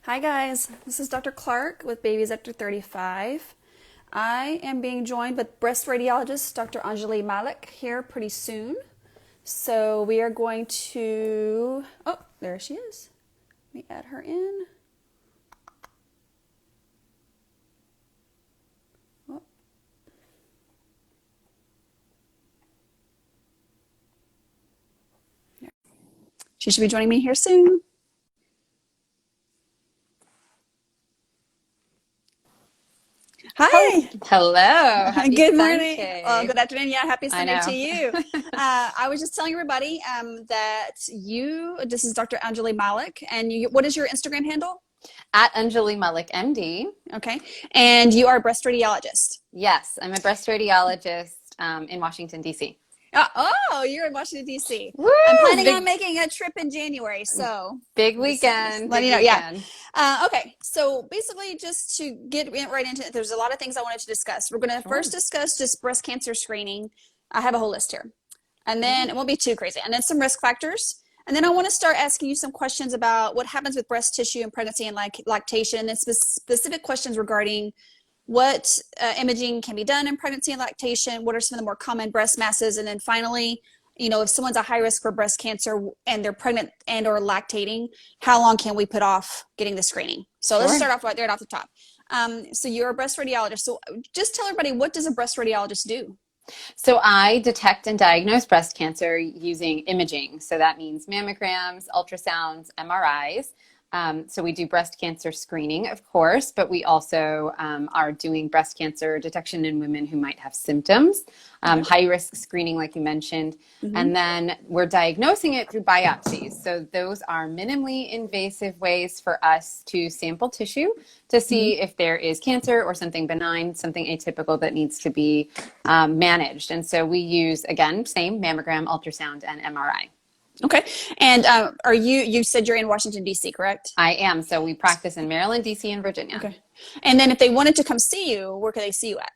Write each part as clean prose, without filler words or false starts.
Hi guys, this is Dr. Clark with Babies After 35. I am being joined with breast radiologist Dr. Anjali Malik here pretty soon. So we are going to, oh, there she is. Let me add her in. Oh. She should be joining me here soon. Hi. Hello. Happy Good morning. Sunday. Good afternoon. Yeah, happy I Sunday to know. you. I was just telling everybody that this is Dr. Anjali Malik, and what is your Instagram handle? At Anjali Malik, MD. Okay. And you are a breast radiologist. Yes, I'm a breast radiologist in Washington, D.C. Oh, you're in Washington, D.C. Woo! I'm planning on making a trip in January, so Big just weekend. letting Big you know. Yeah. weekend. Okay, so basically, just to get right into it, there's a lot of things I wanted to discuss. We're going to first discuss just breast cancer screening. I have a whole list here. And then it won't be too crazy. And then some risk factors. And then I want to start asking you some questions about what happens with breast tissue in pregnancy and lactation, and specific questions regarding what imaging can be done in pregnancy and lactation, what are some of the more common breast masses, and then finally, if someone's a high risk for breast cancer and they're pregnant and or lactating, how long can we put off getting the screening? So let's start off right there off the top. So you're a breast radiologist. So just tell everybody, what does a breast radiologist do? So I detect and diagnose breast cancer using imaging. So that means mammograms, ultrasounds, MRIs. So we do breast cancer screening, of course, but we also are doing breast cancer detection in women who might have symptoms, high risk screening, like you mentioned, and then we're diagnosing it through biopsies. So those are minimally invasive ways for us to sample tissue to see if there is cancer or something benign, something atypical that needs to be managed. And so we use, again, same mammogram, ultrasound, and MRI. Okay. And you said you're in Washington, D.C., correct? I am. So we practice in Maryland, D.C., and Virginia. Okay. And then if they wanted to come see you, where could they see you at?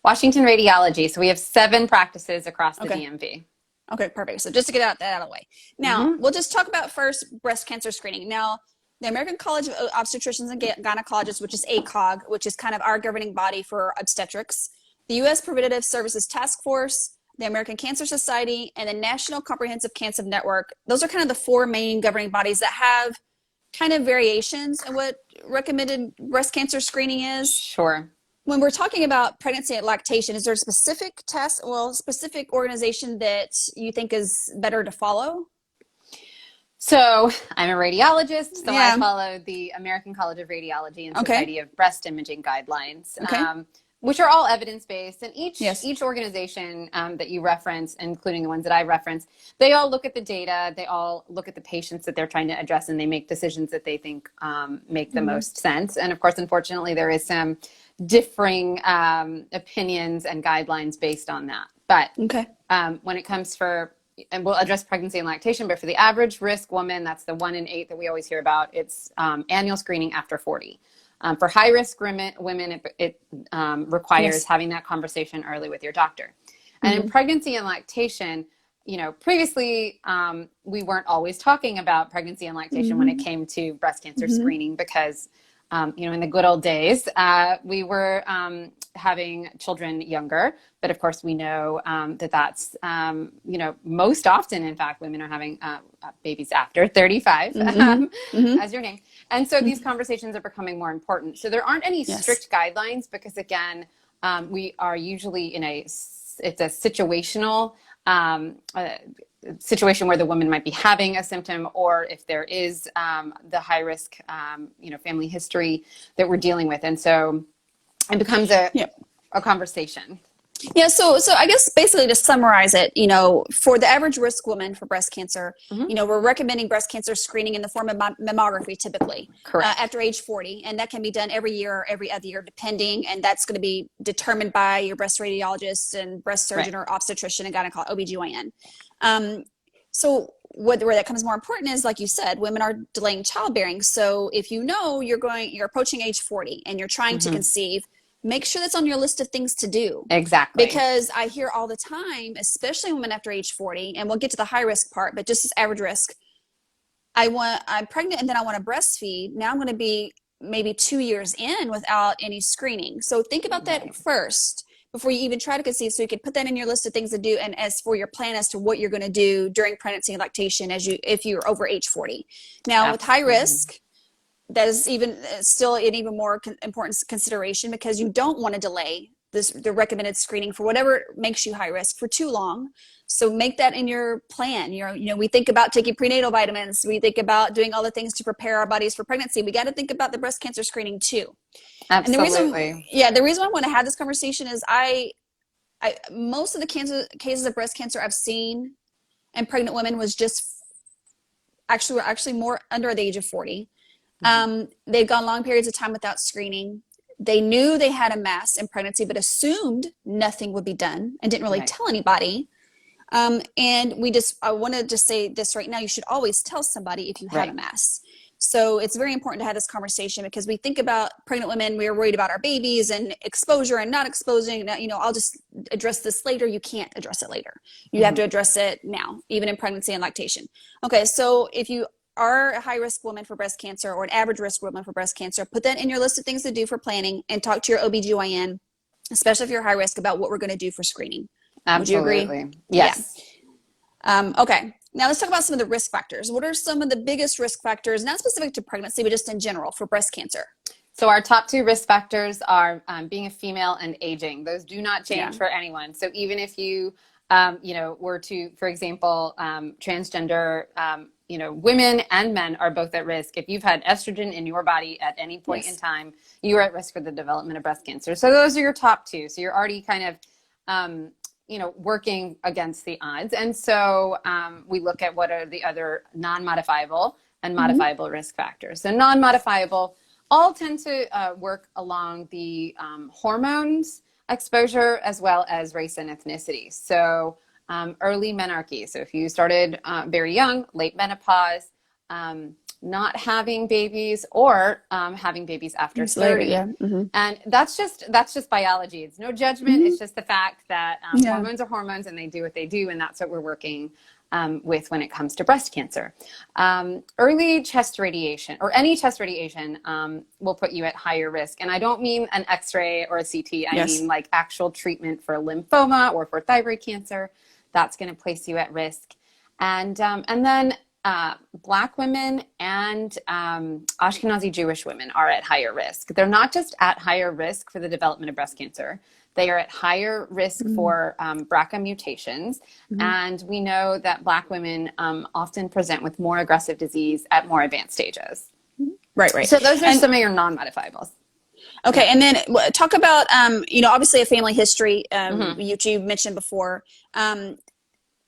Washington Radiology. So we have 7 practices across the DMV. Okay, perfect. So just to get that out of the way. Now, we'll just talk about first breast cancer screening. Now, the American College of Obstetricians and Gynecologists, which is ACOG, which is kind of our governing body for obstetrics, the U.S. Preventative Services Task Force, the American Cancer Society, and the National Comprehensive Cancer Network. Those are kind of the 4 main governing bodies that have kind of variations in what recommended breast cancer screening is. Sure. When we're talking about pregnancy and lactation, is there a specific specific organization that you think is better to follow? So I'm a radiologist, so I follow the American College of Radiology and Society of Breast Imaging guidelines. Which are all evidence-based, and each organization that you reference, including the ones that I reference, they all look at the data, they all look at the patients that they're trying to address, and they make decisions that they think make the most sense. And of course, unfortunately, there is some differing opinions and guidelines based on that. But when it comes and we'll address pregnancy and lactation, but for the average risk woman, that's the 1 in 8 that we always hear about, it's annual screening after 40. For high-risk women, it requires having that conversation early with your doctor. And in pregnancy and lactation, previously we weren't always talking about pregnancy and lactation when it came to breast cancer screening because, in the good old days, we were having children younger. But of course, we know that's, most often, in fact, women are having babies after 35, as you're named. And so these conversations are becoming more important. So there aren't any strict guidelines because, again, we are usually it's a situational situation where the woman might be having a symptom, or if there is the high risk, family history that we're dealing with. And so it becomes a conversation. Yeah, so I guess basically to summarize it, for the average risk woman for breast cancer, we're recommending breast cancer screening in the form of mammography typically after age 40. And that can be done every year or every other year, depending. And that's going to be determined by your breast radiologist and breast surgeon or obstetrician and gynecologist, OBGYN. So where that comes more important is, like you said, women are delaying childbearing. So if you're approaching age 40 and you're trying to conceive, make sure that's on your list of things to do. Exactly. Because I hear all the time, especially women after age 40, and we'll get to the high risk part, but just as average risk, I'm pregnant and then I want to breastfeed. Now I'm going to be maybe 2 years in without any screening. So think about that first before you even try to conceive, so you can put that in your list of things to do, and as for your plan as to what you're going to do during pregnancy and lactation if you're over age 40. Now, with high risk, that is still an even more important consideration, because you don't want to delay the recommended screening for whatever makes you high risk for too long. So make that in your plan. We think about taking prenatal vitamins. We think about doing all the things to prepare our bodies for pregnancy. We got to think about the breast cancer screening too. Absolutely. And the reason I want to have this conversation is most of the cases of breast cancer I've seen in pregnant women was just actually more under the age of 40. They've gone long periods of time without screening. They knew they had a mass in pregnancy, but assumed nothing would be done and didn't really tell anybody. And I want to just say this right now: you should always tell somebody if you have a mass. So it's very important to have this conversation, because we think about pregnant women, we're worried about our babies and exposure and not exposing. I'll just address this later. You can't address it later. You have to address it now, even in pregnancy and lactation. Okay, so if you are a high-risk woman for breast cancer or an average-risk woman for breast cancer, put that in your list of things to do for planning, and talk to your OBGYN, especially if you're high risk, about what we're going to do for screening. Absolutely. Would you agree? Yes. Yeah. Okay. Now let's talk about some of the risk factors. What are some of the biggest risk factors, not specific to pregnancy, but just in general for breast cancer? So our top 2 risk factors are being a female and aging. Those do not change for anyone. So even if you, were to, for example, transgender, women and men are both at risk. If you've had estrogen in your body at any point in time, you are at risk for the development of breast cancer. So those are your top 2. So you're already kind of, working against the odds. And so we look at what are the other non-modifiable and modifiable risk factors. So non-modifiable all tend to work along the hormones exposure, as well as race and ethnicity. So early menarche. So if you started very young, late menopause, not having babies, or having babies after 30. And that's just biology. It's no judgment. It's just the fact that hormones are hormones, and they do what they do. And that's what we're working with when it comes to breast cancer. Early chest radiation, or any chest radiation, will put you at higher risk. And I don't mean an X-ray or a CT. I mean like actual treatment for lymphoma or for thyroid cancer. That's going to place you at risk. And then Black women and Ashkenazi Jewish women are at higher risk. They're not just at higher risk for the development of breast cancer. They are at higher risk for BRCA mutations. And we know that Black women often present with more aggressive disease at more advanced stages. Right. So those are some of your non-modifiables. Okay, and then talk about, obviously a family history, you mentioned before.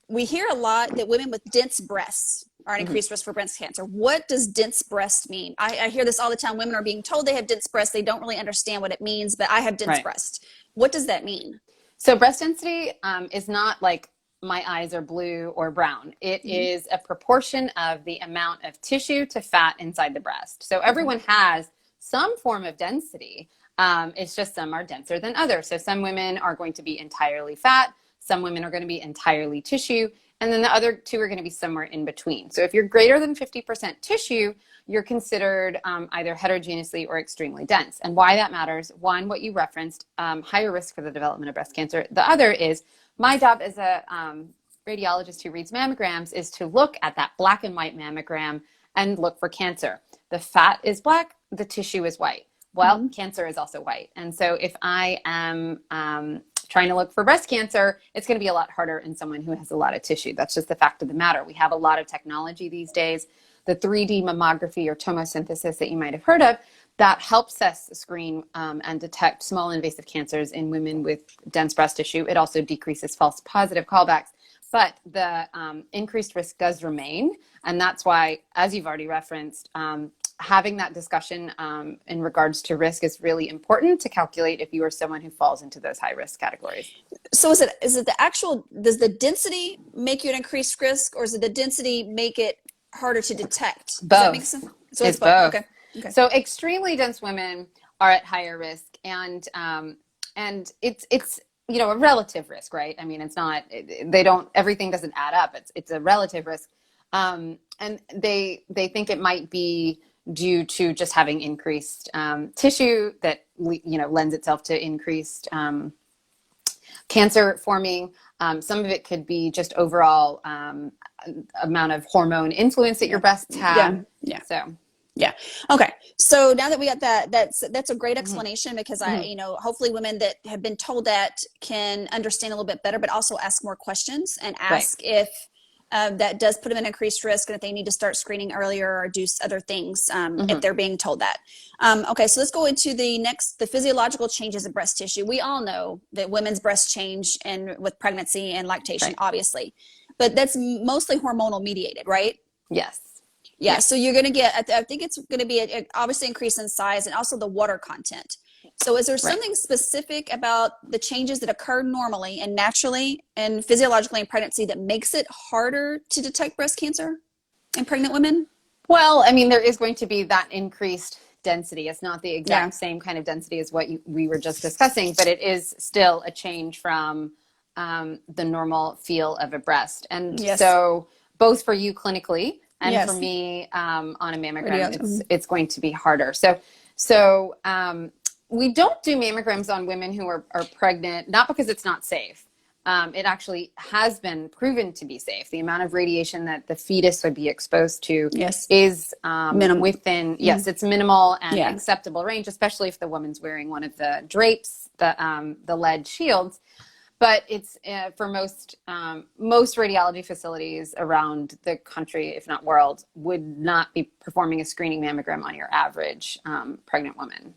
We hear a lot that women with dense breasts are at increased risk for breast cancer. What does dense breast mean? I hear this all the time. Women are being told they have dense breasts. They don't really understand what it means, but I have dense breast. What does that mean? So breast density is not like my eyes are blue or brown. It is a proportion of the amount of tissue to fat inside the breast. So everyone has some form of density. It's just some are denser than others. So some women are going to be entirely fat. Some women are going to be entirely tissue. And then the other 2 are going to be somewhere in between. So if you're greater than 50% tissue, you're considered either heterogeneously or extremely dense. And why that matters: one, what you referenced, higher risk for the development of breast cancer. The other is my job as a radiologist who reads mammograms is to look at that black and white mammogram and look for cancer. The fat is black, the tissue is white. Well, cancer is also white. And so if I am trying to look for breast cancer, it's going to be a lot harder in someone who has a lot of tissue. That's just the fact of the matter. We have a lot of technology these days. The 3D mammography or tomosynthesis that you might have heard of, that helps us screen and detect small invasive cancers in women with dense breast tissue. It also decreases false positive callbacks. But the increased risk does remain. And that's why, as you've already referenced, having that discussion in regards to risk is really important to calculate if you are someone who falls into those high risk categories. So is it the actual, does the density make you an increased risk, or does the density make it harder to detect? Both. Does that make sense? So it's both. Okay. So extremely dense women are at higher risk, and it's a relative risk, right? I mean, it's not, everything doesn't add up. It's a relative risk. And they think it might be due to just having increased tissue that lends itself to increased cancer forming. Some of it could be just overall amount of hormone influence that your breasts have. Yeah. So. Yeah. Okay. So now that we got that, that's a great explanation, because hopefully women that have been told that can understand a little bit better, but also ask more questions and ask if that does put them in increased risk, and if they need to start screening earlier or do other things if they're being told that. Okay. So let's go into the physiological changes of breast tissue. We all know that women's breasts change with pregnancy and lactation, obviously, but that's mostly hormonal mediated, right? Yes. Yeah, so you're going to get, I think it's going to be obviously increase in size and also the water content. So is there something specific about the changes that occur normally and naturally and physiologically in pregnancy that makes it harder to detect breast cancer in pregnant women? Well, I mean, there is going to be that increased density. It's not the exact same kind of density as what we were just discussing, but it is still a change from the normal feel of a breast. And so both for you clinically, and for me, on a mammogram, it's going to be harder. So we don't do mammograms on women who are pregnant, not because it's not safe. It actually has been proven to be safe. The amount of radiation that the fetus would be exposed to is within, it's minimal and acceptable range, especially if the woman's wearing one of the drapes, the lead shields. But it's for most radiology facilities around the country, if not world, would not be performing a screening mammogram on your average pregnant woman.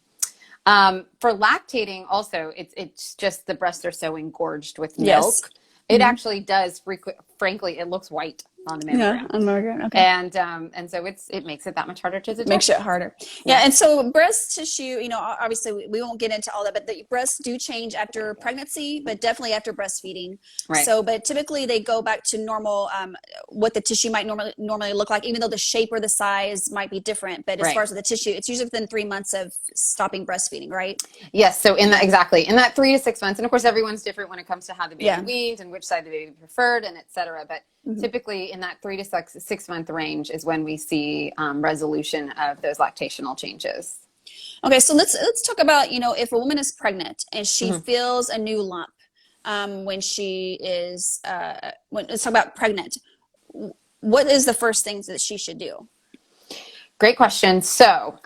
For lactating, also, it's just the breasts are so engorged with milk. It actually does, frankly, it looks white on the mammogram. Yeah, on mammogram. Okay. And so it makes it that much harder to detect. Makes it harder. Yeah, and so breast tissue, obviously we won't get into all that, but the breasts do change after pregnancy, but definitely after breastfeeding. Right. So, but typically they go back to normal, what the tissue might normally look like, even though the shape or the size might be different. But as far as the tissue, it's usually within 3 months of stopping breastfeeding, right? Yes. So in that 3 to 6 months, and of course everyone's different when it comes to how the baby weaned and which side the baby preferred, and et cetera. But typically in that 3 to 6 month range is when we see resolution of those lactational changes. Okay, so let's talk about, if a woman is pregnant and she feels a new lump when she is, let's talk about pregnant. What is the first things that she should do? Great question. So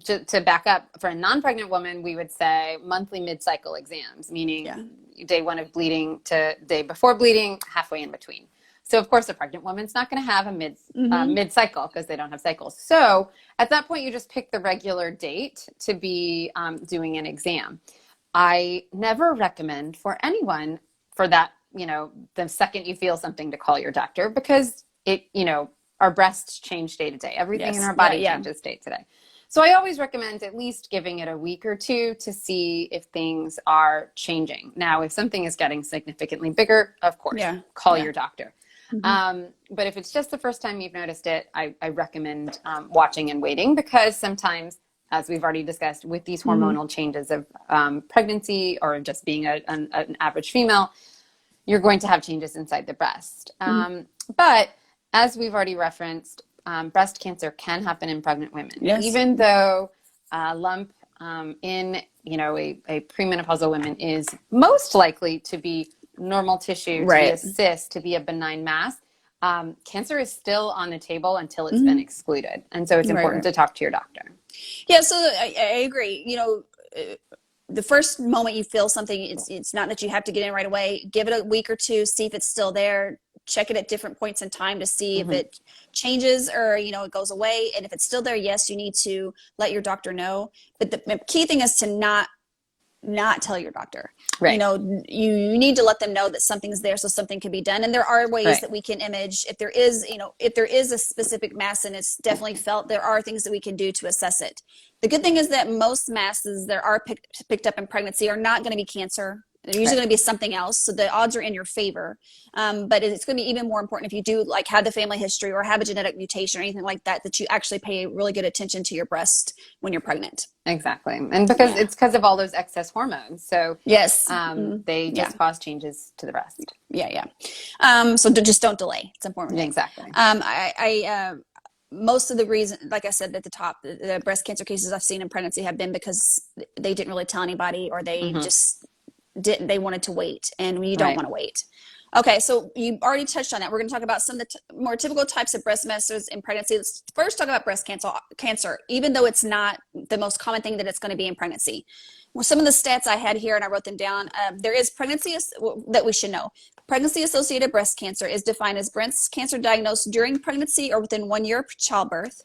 to back up, for a non-pregnant woman, we would say monthly mid-cycle exams, meaning day 1 of bleeding to day before bleeding, halfway in between. So of course, a pregnant woman's not going to have a mid-cycle because they don't have cycles. So at that point, you just pick the regular date to be doing an exam. I never recommend for anyone for that, the second you feel something to call your doctor, because our breasts change day to day. Everything in our body changes day to day. So I always recommend at least giving it a week or two to see if things are changing. Now, if something is getting significantly bigger, of course, call your doctor. But if it's just the first time you've noticed it, I recommend watching and waiting, because sometimes, as we've already discussed, with these hormonal changes of pregnancy or just being an average female, you're going to have changes inside the breast. But as we've already referenced, breast cancer can happen in pregnant women. Yes. Even though a lump in a premenopausal woman is most likely to be normal tissue, to be a cyst, to be a benign mass, cancer is still on the table until it's been excluded. And so it's important to talk to your doctor. Yeah, so I agree. The first moment you feel something, it's not that you have to get in right away. Give it a week or two, see if it's still there. Check it at different points in time to see if it changes or, it goes away. And if it's still there, yes, you need to let your doctor know. But the key thing is to not tell your doctor. Right. You need to let them know that something's there so something can be done. And there are ways that we can image. If there is a specific mass and it's definitely felt, there are things that we can do to assess it. The good thing is that most masses that are picked up in pregnancy are not going to be cancer. They're usually going to be something else. So the odds are in your favor. But it's going to be even more important if you do like have the family history or have a genetic mutation or anything like that, that you actually pay really good attention to your breast when you're pregnant. Exactly. And because it's because of all those excess hormones. So yes, they just cause changes to the breast. Yeah. So just don't delay. It's important. Exactly. Most of the reason, like I said at the top, the breast cancer cases I've seen in pregnancy have been because they didn't really tell anybody, or they just didn't, they wanted to wait, and you don't want to wait. Okay, so you already touched on that. We're going to talk about some of the more typical types of breast metastases in pregnancy. Let's first talk about breast cancer, even though it's not the most common thing that it's going to be in pregnancy. Well, some of the stats I had here, and I wrote them down. There is pregnancy that we should know. Pregnancy-associated breast cancer is defined as breast cancer diagnosed during pregnancy or within 1 year of childbirth.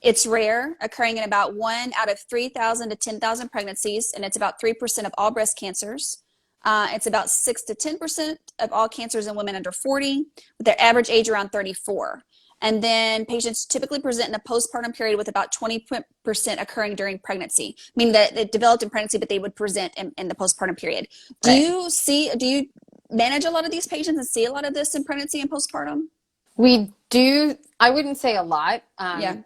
It's rare, occurring in about 1 out of 3,000 to 10,000 pregnancies, and it's about 3% of all breast cancers. It's about 6 to 10% of all cancers in women under 40, with their average age around 34. And then patients typically present in a postpartum period with about 20% occurring during pregnancy, meaning that it developed in pregnancy, but they would present in the postpartum period. Do you manage a lot of these patients and see a lot of this in pregnancy and postpartum? We do. I wouldn't say a lot,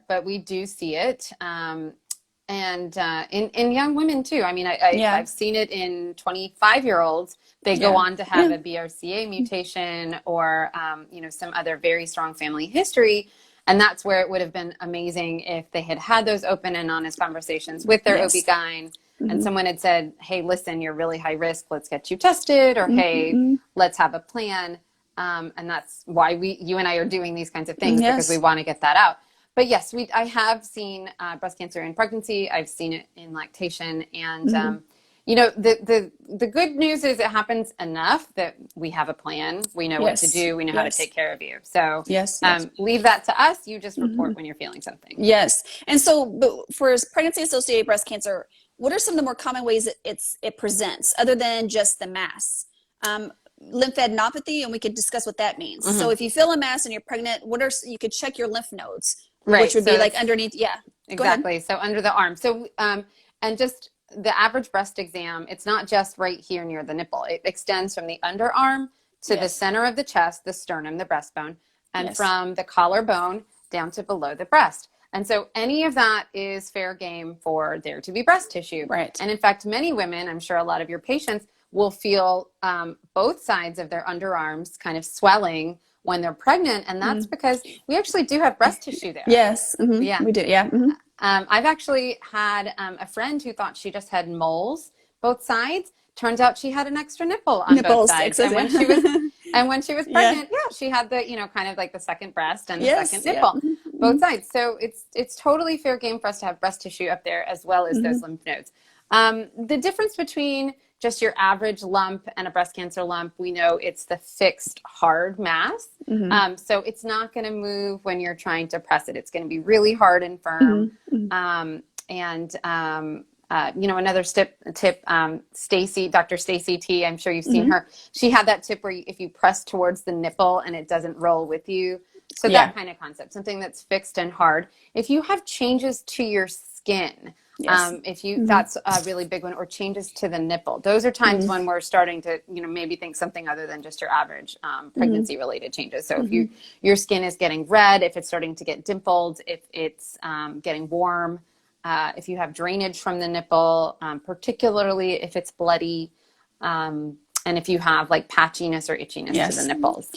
but we do see it. And in young women too. I mean, I've seen it in 25-year-olds. They go on to have a BRCA mutation or, some other very strong family history. And that's where it would have been amazing if they had had those open and honest conversations with their OB-GYN. And someone had said, hey, listen, you're really high risk. Let's get you tested. Or, hey, let's have a plan. And that's why you and I are doing these kinds of things, because we want to get that out. But yes, I have seen breast cancer in pregnancy. I've seen it in lactation. And, the good news is it happens enough that we have a plan. We know what to do. We know how to take care of you. So leave that to us. You just report when you're feeling something. Yes. And so but for pregnancy-associated breast cancer, what are some of the more common ways it presents, other than just the mass? Lymphadenopathy, and we could discuss what that means. So if you feel a mass and you're pregnant, you could check your lymph nodes, which would be like underneath. Yeah, exactly. So under the arm. So and just the average breast exam, it's not just right here near the nipple. It extends from the underarm to the center of the chest, the sternum, the breastbone, and from the collarbone down to below the breast. And so any of that is fair game for there to be breast tissue. Right. And in fact, many women, I'm sure a lot of your patients, will feel both sides of their underarms kind of swelling when they're pregnant. And that's because we actually do have breast tissue there. Yes. Yeah, we do. Yeah. I've actually had a friend who thought she just had moles both sides. Turns out she had an extra nipple on both sides. And when she was pregnant, she had the, kind of like the second breast and the second nipple, both sides. So it's totally fair game for us to have breast tissue up there as well as those lymph nodes. The difference between just your average lump and a breast cancer lump, we know it's the fixed hard mass. So it's not going to move when you're trying to press it. It's going to be really hard and firm. Another tip, Dr. Stacy T, I'm sure you've seen her. She had that tip where if you press towards the nipple and it doesn't roll with you. So that kind of concept, something that's fixed and hard. If you have changes to your skin, that's a really big one, or changes to the nipple. Those are times when we're starting to, maybe think something other than just your average pregnancy related changes. So if your skin is getting red, if it's starting to get dimpled, if it's getting warm, if you have drainage from the nipple, particularly if it's bloody, and if you have like patchiness or itchiness to the nipples.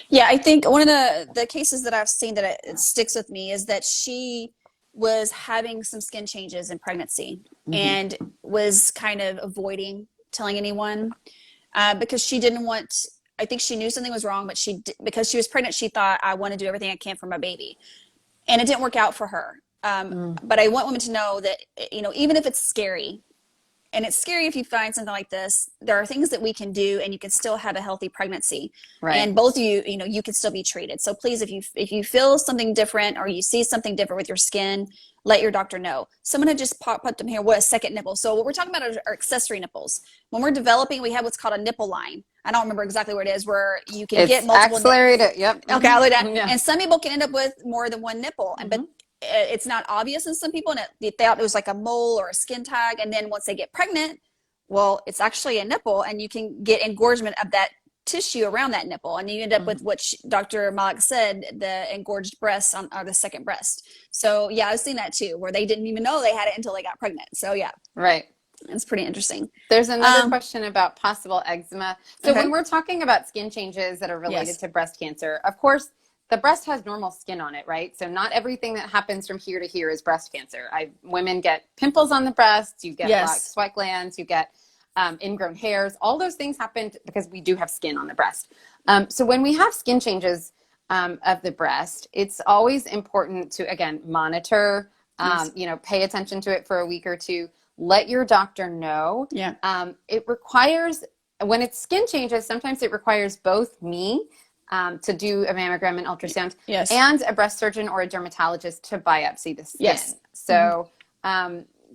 Yeah, I think one of the cases that I've seen that it sticks with me is that she was having some skin changes in pregnancy and was kind of avoiding telling anyone because she didn't want, I think she knew something was wrong, but because she was pregnant, she thought, I want to do everything I can for my baby. And it didn't work out for her. But I want women to know that, even if it's scary, and it's scary if you find something like this, there are things that we can do and you can still have a healthy pregnancy. Right. And both of you, you can still be treated. So please, if you feel something different or you see something different with your skin, let your doctor know. Someone had just put them here, what a second nipple. So what we're talking about are accessory nipples. When we're developing, we have what's called a nipple line. I don't remember exactly what it is, where you can get multiple axillary. Yep. Okay, I'll lay down. Yeah. And some people can end up with more than one nipple. But it's not obvious in some people, and they thought it was like a mole or a skin tag. And then once they get pregnant, Well, it's actually a nipple, and you can get engorgement of that tissue around that nipple, and you end up with what Dr. Malik said, the engorged breasts or the second breast. So yeah, I've seen that too, where they didn't even know they had it until they got pregnant. So yeah. Right. It's pretty interesting. There's another question about possible eczema. So when we're talking about skin changes that are related to breast cancer, of course, the breast has normal skin on it, right? So not everything that happens from here to here is breast cancer. Women get pimples on the breasts, you get black sweat glands, you get ingrown hairs. All those things happen because we do have skin on the breast. So when we have skin changes of the breast, it's always important to, again, monitor, pay attention to it for a week or two. Let your doctor know. Yeah. It requires, when it's skin changes, sometimes it requires both me to do a mammogram and ultrasound and a breast surgeon or a dermatologist to biopsy the skin. So,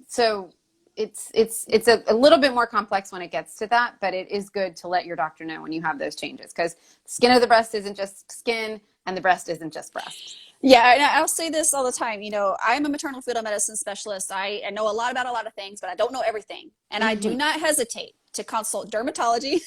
so it's a little bit more complex when it gets to that, but it is good to let your doctor know when you have those changes, because skin of the breast isn't just skin and the breast isn't just breast. Yeah, and I'll say this all the time. I'm a maternal fetal medicine specialist. I know a lot about a lot of things, but I don't know everything. And I do not hesitate to consult dermatology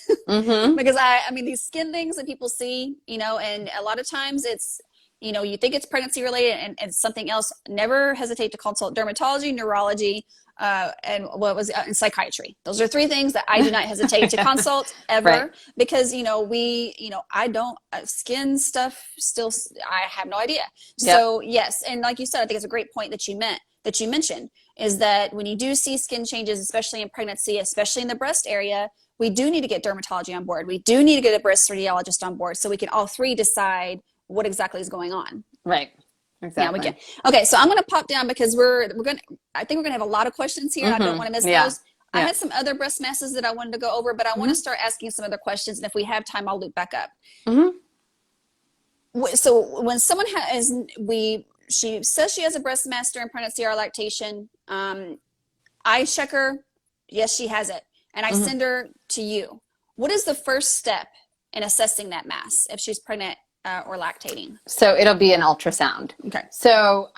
because I mean, these skin things that people see, and a lot of times it's, you think it's pregnancy related and it's something else. Never hesitate to consult dermatology, neurology, and psychiatry. Those are three things that I do not hesitate to consult ever, because I don't skin stuff still, I have no idea. So yes, and like you said, I think it's a great point that you mentioned, is that when you do see skin changes, especially in pregnancy, especially in the breast area, we do need to get dermatology on board. We do need to get a breast radiologist on board, so we can all three decide what exactly is going on. Right. Exactly. Yeah, we can. Okay, so I'm going to pop down because I think we're going to have a lot of questions here. I don't want to miss those. I had some other breast masses that I wanted to go over, but I want to start asking some other questions, and if we have time, I'll loop back up. So when someone she says she has a breast mass during pregnancy or lactation, I check her, yes, she has it, and I send her to you. What is the first step in assessing that mass if she's pregnant or lactating? So it'll be an ultrasound. Okay. So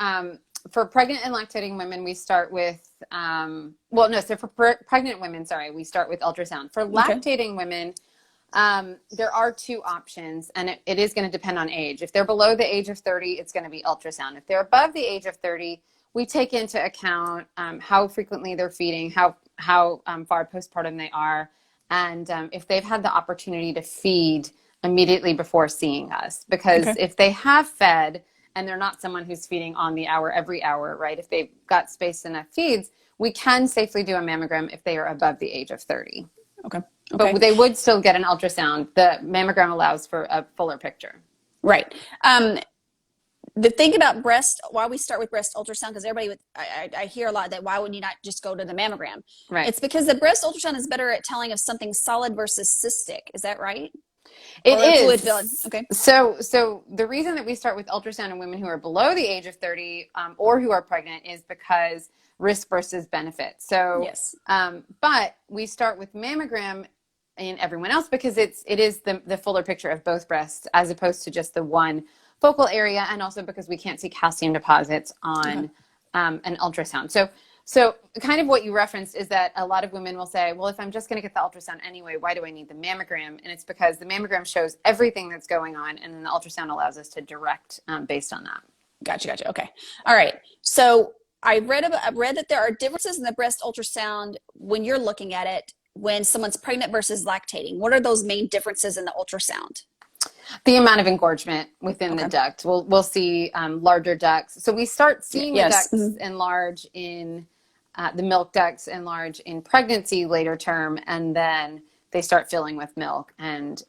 for pregnant and lactating women, we start with, for pregnant women, we start with ultrasound. For lactating women, there are two options, and it is going to depend on age. If they're below the age of 30, it's going to be ultrasound. If they're above the age of 30, we take into account how frequently they're feeding, how far postpartum they are, and if they've had the opportunity to feed immediately before seeing us. Because if they have fed and they're not someone who's feeding on the hour, every hour, right? If they've got spaced enough feeds, we can safely do a mammogram if they are above the age of 30. Okay. But they would still get an ultrasound. The mammogram allows for a fuller picture. Right. The thing about breast, why we start with breast ultrasound, because I hear a lot that why would you not just go to the mammogram? Right. It's because the breast ultrasound is better at telling if something's solid versus cystic. Is that right? It is. Fluid filled. Okay. So the reason that we start with ultrasound in women who are below the age of 30 or who are pregnant is because risk versus benefit. So, but we start with mammogram in everyone else because it is the fuller picture of both breasts as opposed to just the one focal area, and also because we can't see calcium deposits on an ultrasound. So kind of what you referenced is that a lot of women will say, well, if I'm just going to get the ultrasound anyway, why do I need the mammogram? And it's because the mammogram shows everything that's going on, and then the ultrasound allows us to direct based on that. Gotcha. Okay. All right. So I've read that there are differences in the breast ultrasound when you're looking at it when someone's pregnant versus lactating. What are those main differences in the ultrasound? The amount of engorgement within the duct. We'll see larger ducts. So we start seeing the ducts enlarge in the milk ducts enlarge in pregnancy later term, and then they start filling with milk and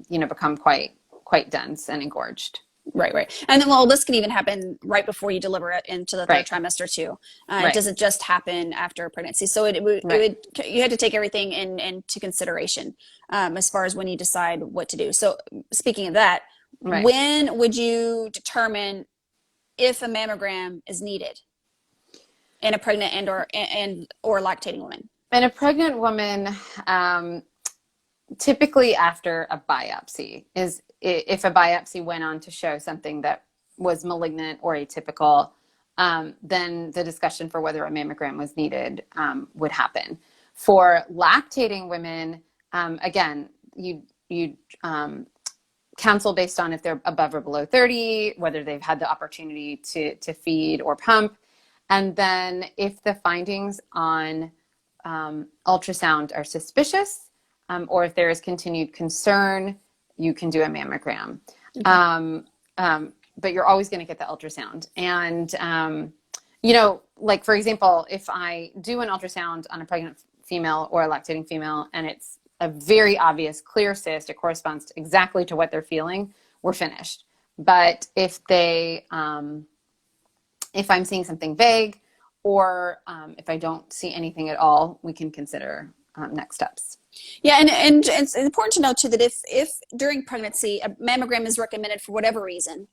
become quite dense and engorged. Right. And then, this can even happen right before you deliver it into the third trimester too. It doesn't just happen after pregnancy. So you had to take everything into consideration as far as when you decide what to do. So speaking of that, when would you determine if a mammogram is needed in a pregnant and or lactating woman? In a pregnant woman, typically after a biopsy is if a biopsy went on to show something that was malignant or atypical, then the discussion for whether a mammogram was needed would happen. For lactating women, again, you counsel based on if they're above or below 30, whether they've had the opportunity to feed or pump. And then if the findings on ultrasound are suspicious, or if there is continued concern, you can do a mammogram. Okay. But you're always going to get the ultrasound. And, like, for example, if I do an ultrasound on a pregnant female or a lactating female, and it's a very obvious, clear cyst, it corresponds exactly to what they're feeling, we're finished. But if they, if I'm seeing something vague, or if I don't see anything at all, we can consider next steps. Yeah, and it's important to know too that if during pregnancy a mammogram is recommended for whatever reason,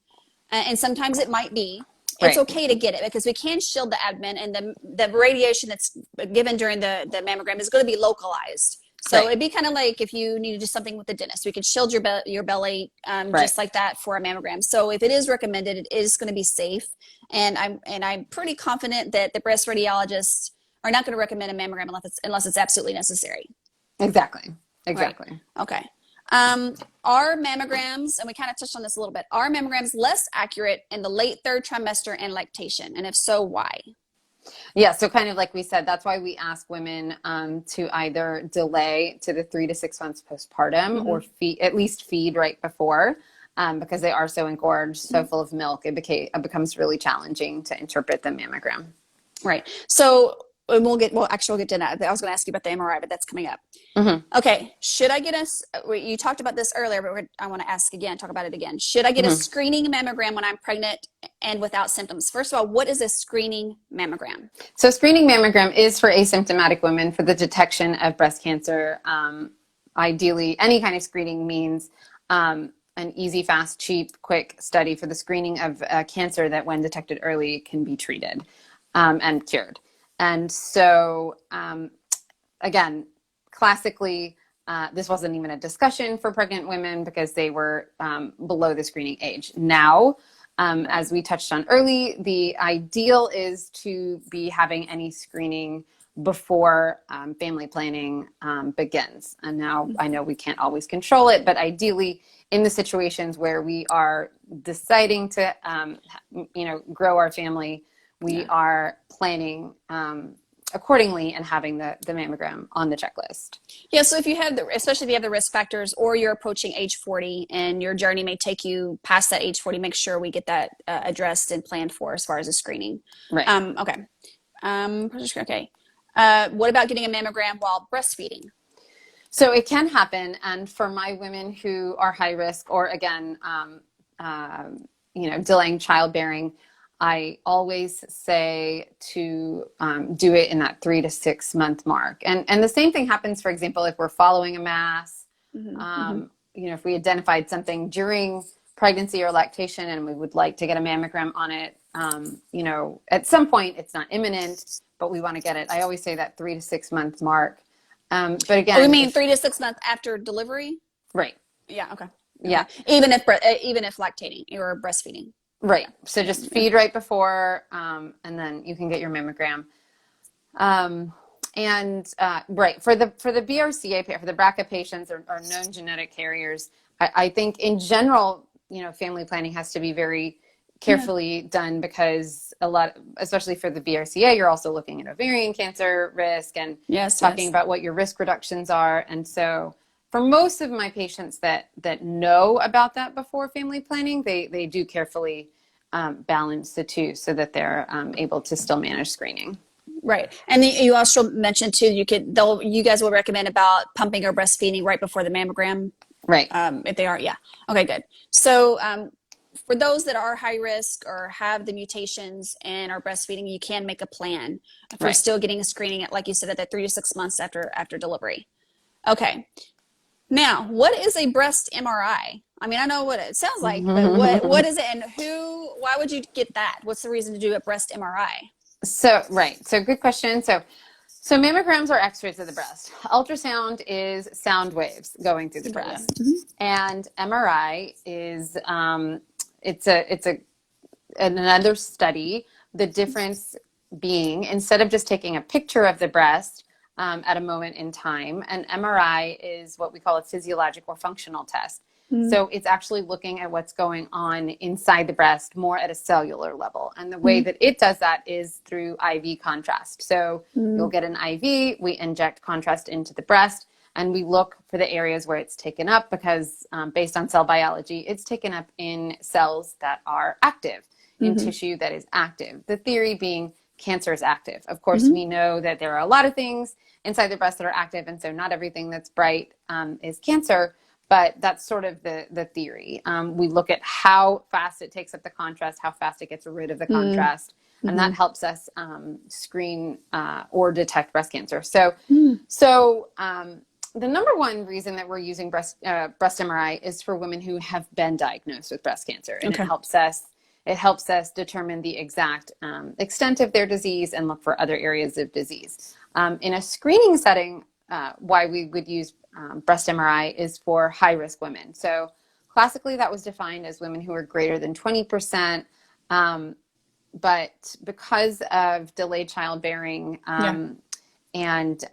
and sometimes it might be, it's okay to get it, because we can shield the abdomen, and the radiation that's given during the mammogram is going to be localized. So it'd be kind of like if you need to do something with the dentist, we could shield your belly just like that for a mammogram. So if it is recommended, it is going to be safe, and I'm pretty confident that the breast radiologists are not going to recommend a mammogram unless it's absolutely necessary. Exactly. Right. Okay. Are mammograms, and we kind of touched on this a little bit, are mammograms less accurate in the late third trimester and lactation? And if so, why? Yeah, so kind of like we said, that's why we ask women to either delay to the 3 to 6 months postpartum, or at least feed right before, because they are so engorged, so full of milk, it becomes really challenging to interpret the mammogram. Right. So we'll get to that. I was going to ask you about the MRI, but that's coming up. Okay. Should I get you talked about this earlier, but I want to talk about it again. Should I get a screening mammogram when I'm pregnant and without symptoms? First of all, what is a screening mammogram? So screening mammogram is for asymptomatic women for the detection of breast cancer. Ideally, any kind of screening means an easy, fast, cheap, quick study for the screening of cancer that, when detected early, can be treated and cured. And so, again, classically, this wasn't even a discussion for pregnant women because they were below the screening age. Now, as we touched on early, the ideal is to be having any screening before family planning begins. And now I know we can't always control it, but ideally in the situations where we are deciding to, grow our family, we are planning accordingly and having the mammogram on the checklist. Yeah, so if you have especially if you have the risk factors, or you're approaching age 40 and your journey may take you past that age 40, make sure we get that addressed and planned for as far as the screening. Right. Okay. Okay. What about getting a mammogram while breastfeeding? So it can happen, and for my women who are high risk, or again, delaying childbearing, I always say to do it in that 3 to 6 month mark. And the same thing happens, for example, if we're following a mass, if we identified something during pregnancy or lactation and we would like to get a mammogram on it, at some point, it's not imminent, but we want to get it. I always say that 3 to 6 month mark. But again, we mean 3 to 6 months after delivery? Right. Yeah. Okay. Yeah. Even if lactating or breastfeeding. Right. So just feed right before, and then you can get your mammogram. Right. For the BRCA, for the BRCA patients or known genetic carriers, I think in general, family planning has to be very carefully done, because especially for the BRCA, you're also looking at ovarian cancer risk and talking about what your risk reductions are. And so for most of my patients that know about that before family planning, they do carefully balance the two so that they're able to still manage screening. Right. And you also mentioned too, you guys will recommend about pumping or breastfeeding right before the mammogram. Right. If they are. Yeah. Okay, good. So for those that are high risk or have the mutations and are breastfeeding, you can make a plan for still getting a screening at, like you said, at that 3 to 6 months after delivery. Okay. Now, what is a breast MRI? I mean, I know what it sounds like, but what is it, and why would you get that? What's the reason to do a breast MRI? So good question. So mammograms are x-rays of the breast. Ultrasound is sound waves going through the breast. And MRI is, it's another study. The difference being, instead of just taking a picture of the breast, at a moment in time. And MRI is what we call a physiologic or functional test. So it's actually looking at what's going on inside the breast more at a cellular level. And the way that it does that is through IV contrast. So you'll get an IV, we inject contrast into the breast, and we look for the areas where it's taken up because based on cell biology, it's taken up in cells that are active, in tissue that is active. The theory being cancer is active. Of course, we know that there are a lot of things inside the breast that are active, and so not everything that's bright is cancer. But that's sort of the theory. We look at how fast it takes up the contrast, how fast it gets rid of the contrast, and that helps us screen or detect breast cancer. So the number one reason that we're using breast MRI is for women who have been diagnosed with breast cancer, and it helps us determine the exact extent of their disease and look for other areas of disease. In a screening setting, why we would use breast MRI is for high-risk women. So classically, that was defined as women who are greater than 20%. But because of delayed childbearing and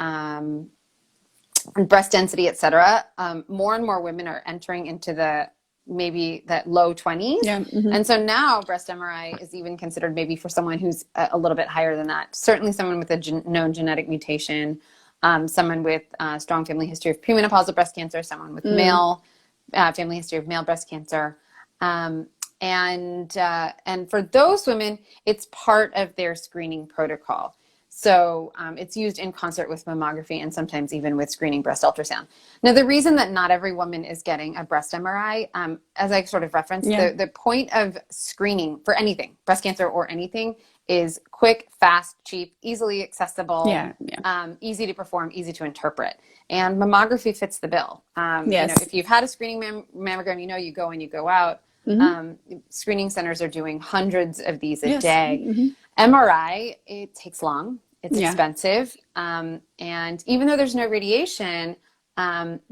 breast density, et cetera, more and more women are entering into maybe that low 20s. And so now breast MRI is even considered maybe for someone who's a little bit higher than that. Certainly someone with a known genetic mutation, someone with a strong family history of premenopausal breast cancer, someone with family history of male breast cancer. And for those women, it's part of their screening protocol. So it's used in concert with mammography and sometimes even with screening breast ultrasound. Now, the reason that not every woman is getting a breast MRI, as I sort of referenced, the point of screening for anything, breast cancer or anything, is quick, fast, cheap, easily accessible, easy to perform, easy to interpret. And mammography fits the bill. You know, if you've had a screening mammogram, you know you go in, you go out. Screening centers are doing hundreds of these a day. MRI, it takes long. It's expensive. And even though there's no radiation,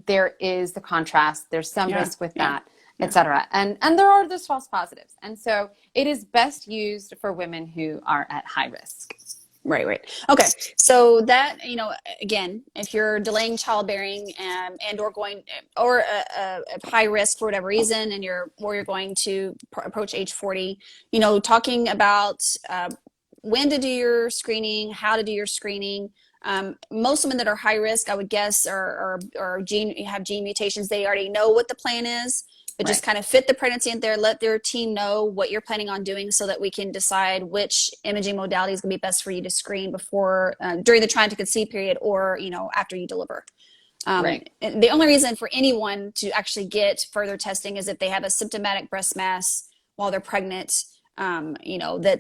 there is the contrast. There's some risk with that, et cetera. And there are those false positives. And so it is best used for women who are at high risk. Right. Okay. So that, you know, again, if you're delaying childbearing and or going or a high risk for whatever reason, and you're going to approach age 40, you know, talking about when to do your screening, how to do your screening. Most women that are high risk, I would guess, have gene mutations. They already know what the plan is, but just kind of fit the pregnancy in there, let their team know what you're planning on doing so that we can decide which imaging modality is going to be best for you to screen before, during the trying to conceive period, or, you know, after you deliver. The only reason for anyone to actually get further testing is if they have a symptomatic breast mass while they're pregnant. You know, that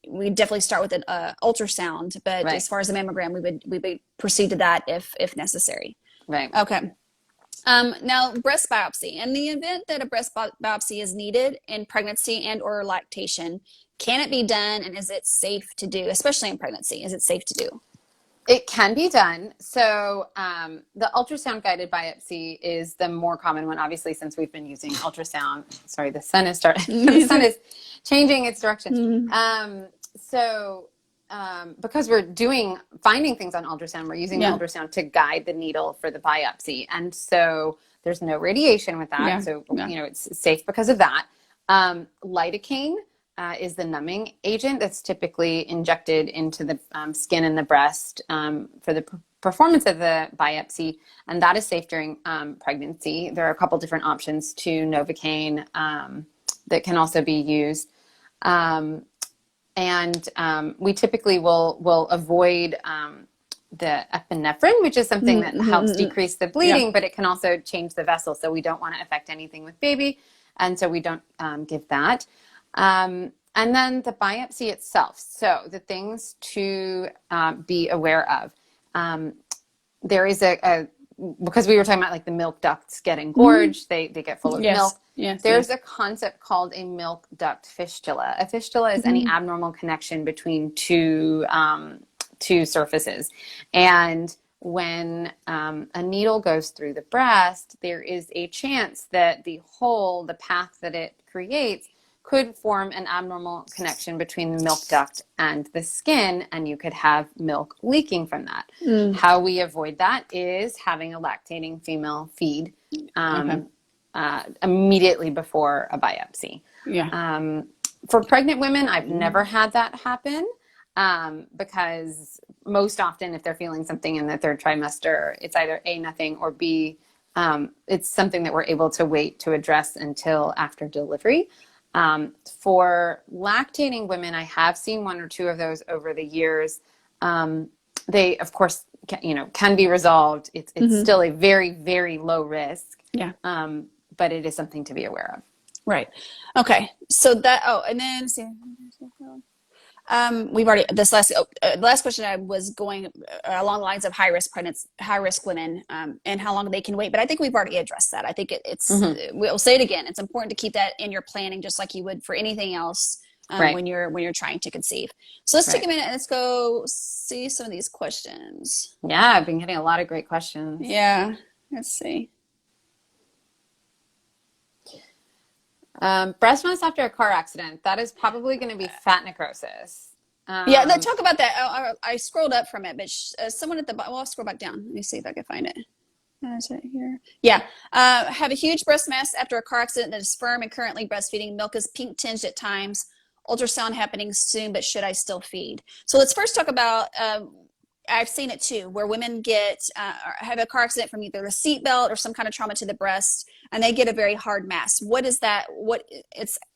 we definitely start with an ultrasound, but as far as the mammogram, we would proceed to that if necessary. Okay. Now, breast biopsy. In the event that a breast biopsy is needed in pregnancy and or lactation, can it be done, and is it safe to do, especially in pregnancy? Is it safe to do? It can be done. So the ultrasound guided biopsy is the more common one, obviously, since we've been using ultrasound. Sorry, the sun is the sun is changing its direction. Because we're finding things on ultrasound, we're using the ultrasound to guide the needle for the biopsy. And so there's no radiation with that. So, you know, it's safe because of that. Lidocaine is the numbing agent that's typically injected into the skin and the breast for the performance of the biopsy. And that is safe during pregnancy. There are a couple different options to Novocaine that can also be used. We typically will avoid the epinephrine, which is something that helps decrease the bleeding, but it can also change the vessel. So we don't want to affect anything with baby. And so we don't give that. And then the biopsy itself. So the things to be aware of. There is because we were talking about like the milk ducts get engorged, they get full of milk. There's a concept called a milk duct fistula. A fistula is any abnormal connection between two surfaces. And when a needle goes through the breast, there is a chance that the path that it creates could form an abnormal connection between the milk duct and the skin, and you could have milk leaking from that. How we avoid that is having a lactating female feed immediately before a biopsy. For pregnant women, I've never had that happen because most often if they're feeling something in the third trimester, it's either A, nothing, or B, it's something that we're able to wait to address until after delivery. For lactating women, I have seen one or two of those over the years. They, of course, can be resolved. It's still a very, very low risk. But it is something to be aware of. Right. Okay. So that, and then see, we've already, the last question I was going along the lines of high risk pregnancy, high risk women, and how long they can wait. But I think we've already addressed that. I think we'll say it again. It's important to keep that in your planning, just like you would for anything else when you're trying to conceive. So let's take a minute and let's go see some of these questions. Yeah, I've been getting a lot of great questions. Yeah. Let's see. Breast mass after a car accident, that is probably going to be fat necrosis. Let's talk about that. I scrolled up from it, but someone at the bottom, well, I'll scroll back down. Let me see if I can find it. Is it here? Yeah. Have a huge breast mass after a car accident that is firm and currently breastfeeding. Milk is pink tinged at times. Ultrasound happening soon, but should I still feed? So let's first talk about, I've seen it too, where women have a car accident from either the seatbelt or some kind of trauma to the breast, and they get a very hard mass. What is that?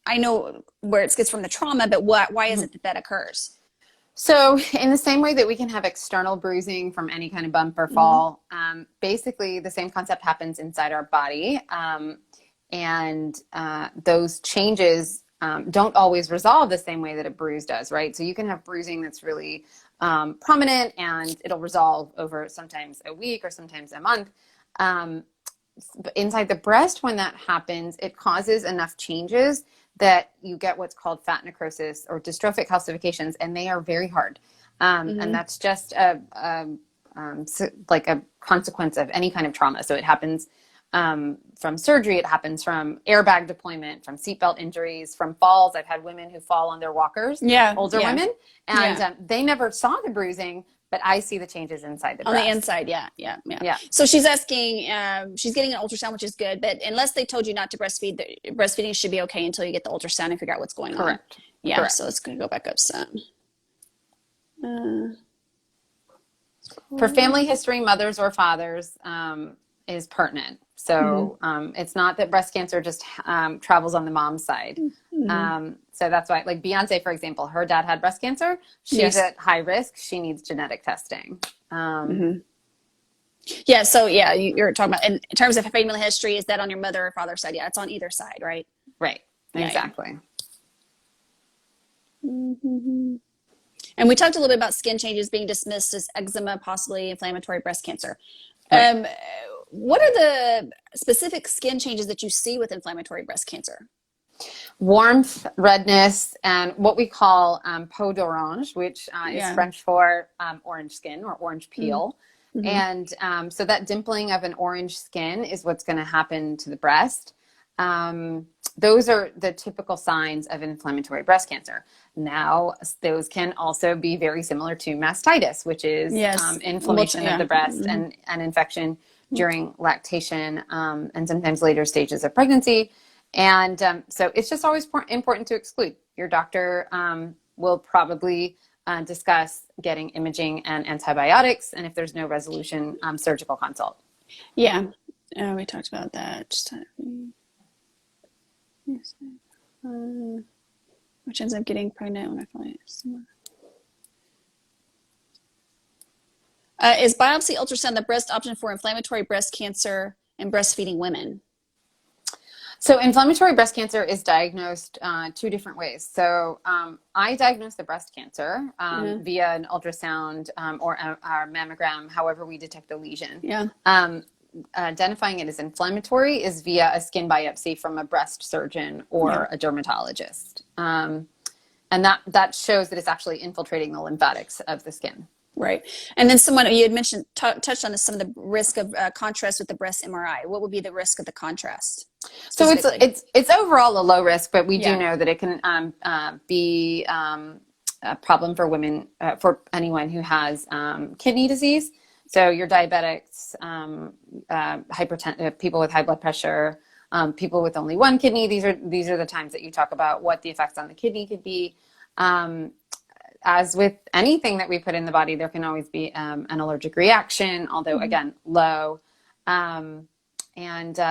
I know where it gets from the trauma, but why is it that occurs? So in the same way that we can have external bruising from any kind of bump or fall, basically the same concept happens inside our body. And those changes don't always resolve the same way that a bruise does, right? So you can have bruising that's really prominent and it'll resolve over sometimes a week or sometimes a month. But inside the breast, when that happens, it causes enough changes that you get what's called fat necrosis or dystrophic calcifications, and they are very hard. And that's just like a consequence of any kind of trauma. So it happens from surgery, it happens from airbag deployment, from seatbelt injuries, from falls. I've had women who fall on their walkers, older women, and they never saw the bruising, but I see the changes inside the breast. On the inside, yeah. So she's asking, she's getting an ultrasound, which is good, but unless they told you not to breastfeed, breastfeeding should be okay until you get the ultrasound and figure out what's going on. Correct. Yeah, Correct. So let's go back up some. For family history, mothers or fathers is pertinent. So it's not that breast cancer just travels on the mom's side. So that's why, like Beyonce, for example, her dad had breast cancer. She's at high risk. She needs genetic testing. Yeah. So yeah, you're talking about in terms of family history, is that on your mother or father's side? Yeah, it's on either side, right? Right. Exactly. And we talked a little bit about skin changes being dismissed as eczema, possibly inflammatory breast cancer. Right. What are the specific skin changes that you see with inflammatory breast cancer? Warmth, redness, and what we call peau d'orange, which is French for orange skin or orange peel. And so that dimpling of an orange skin is what's going to happen to the breast. Those are the typical signs of inflammatory breast cancer. Now, those can also be very similar to mastitis, which is inflammation of the breast and an infection during lactation and sometimes later stages of pregnancy. And so it's just always important to exclude. Your doctor will probably discuss getting imaging and antibiotics, and if there's no resolution, surgical consult. Yeah, we talked about that. Which ends up getting pregnant when I find it somewhere. Is biopsy ultrasound the best option for inflammatory breast cancer in breastfeeding women? So inflammatory breast cancer is diagnosed two different ways. So I diagnose the breast cancer via an ultrasound or our mammogram, however we detect the lesion. Identifying it as inflammatory is via a skin biopsy from a breast surgeon or a dermatologist. And that shows that it's actually infiltrating the lymphatics of the skin. Right. And then you had mentioned, touched on some of the risk of contrast with the breast MRI. What would be the risk of the contrast? So it's overall a low risk, but we do know that it can be a problem for women, for anyone who has kidney disease. So your diabetics, hypertension, people with high blood pressure, people with only one kidney. These are the times that you talk about what the effects on the kidney could be. As with anything that we put in the body, there can always be an allergic reaction, although again, low. And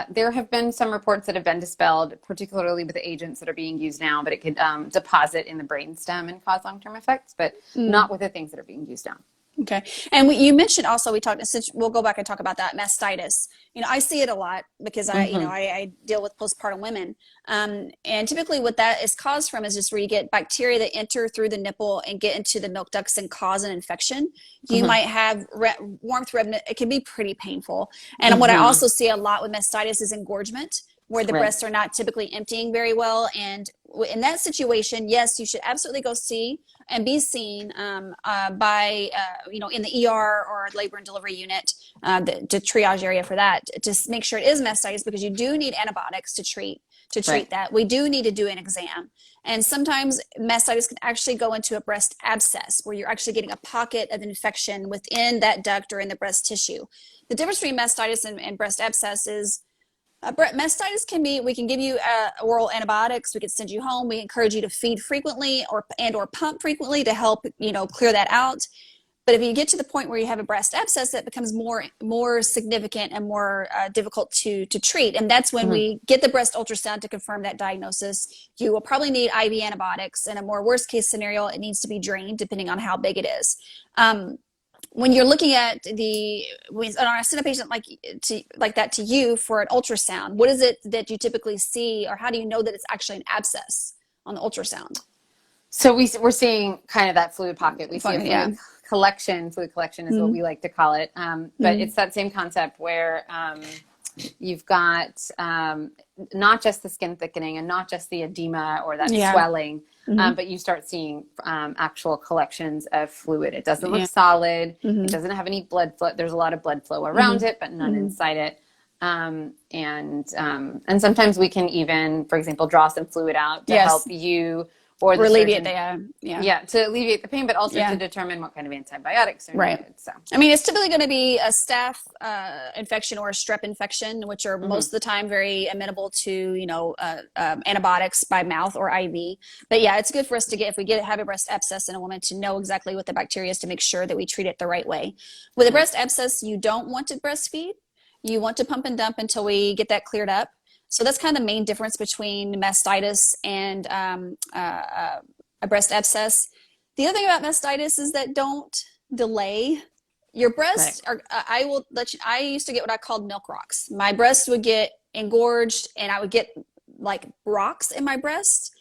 there have been some reports that have been dispelled, particularly with the agents that are being used now, but it could deposit in the brainstem and cause long-term effects, but not with the things that are being used now. Okay. And you mentioned also, we talked, since we'll go back and talk about that, mastitis. I see it a lot because I deal with postpartum women. And typically what that is caused from is just where you get bacteria that enter through the nipple and get into the milk ducts and cause an infection. You might have warmth redness. It can be pretty painful. And what I also see a lot with mastitis is engorgement, where the breasts are not typically emptying very well. And in that situation, yes, you should absolutely go see and be seen by, in the ER or labor and delivery unit, the triage area for that, to make sure it is mastitis, because you do need antibiotics to treat that. We do need to do an exam. And sometimes mastitis can actually go into a breast abscess, where you're actually getting a pocket of infection within that duct or in the breast tissue. The difference between mastitis and breast abscess is, mastitis can be, we can give you oral antibiotics, we could send you home, we encourage you to feed frequently or pump frequently to help clear that out. But if you get to the point where you have a breast abscess, that becomes more significant and more difficult to treat. And that's when we get the breast ultrasound to confirm that diagnosis. You will probably need IV antibiotics. In a more worst case scenario, it needs to be drained depending on how big it is. When you're looking at when I send a patient like that to you for an ultrasound, what is it that you typically see, or how do you know that it's actually an abscess on the ultrasound? So we're seeing kind of that fluid pocket. We see a fluid collection. Fluid collection is what we like to call it. But it's that same concept where you've got not just the skin thickening and not just the edema or that swelling, but you start seeing actual collections of fluid. It doesn't look solid. It doesn't have any blood flow. There's a lot of blood flow around it, but none inside it. And sometimes we can even, for example, draw some fluid out to help you or the alleviate surgeon, to alleviate the pain, but also to determine what kind of antibiotics are needed. So, I mean, it's typically going to be a staph infection or a strep infection, which are most of the time very amenable to antibiotics by mouth or IV. But yeah, it's good for us to get, if we have a breast abscess in a woman, to know exactly what the bacteria is, to make sure that we treat it the right way. With a breast abscess, you don't want to breastfeed. You want to pump and dump until we get that cleared up. So that's kind of the main difference between mastitis and a breast abscess. The other thing about mastitis is that don't delay. Your breasts are, I used to get what I called milk rocks. My breasts would get engorged and I would get like rocks in my breast.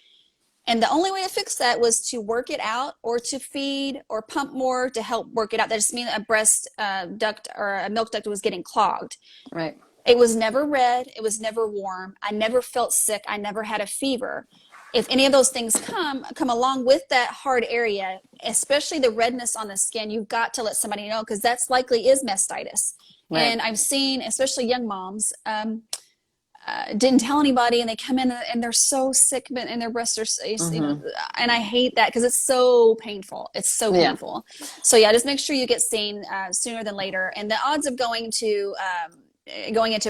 And the only way to fix that was to work it out or to feed or pump more to help work it out. That just means a breast duct or a milk duct was getting clogged. Right. It was never red. It was never warm. I never felt sick. I never had a fever. If any of those things come along with that hard area, especially the redness on the skin, you've got to let somebody know, because that's likely is mastitis. Right. And I've seen, especially young moms, didn't tell anybody, and they come in and they're so sick, and their breasts are, and I hate that because it's so painful. It's so painful. So yeah, just make sure you get seen sooner than later. And the odds of going into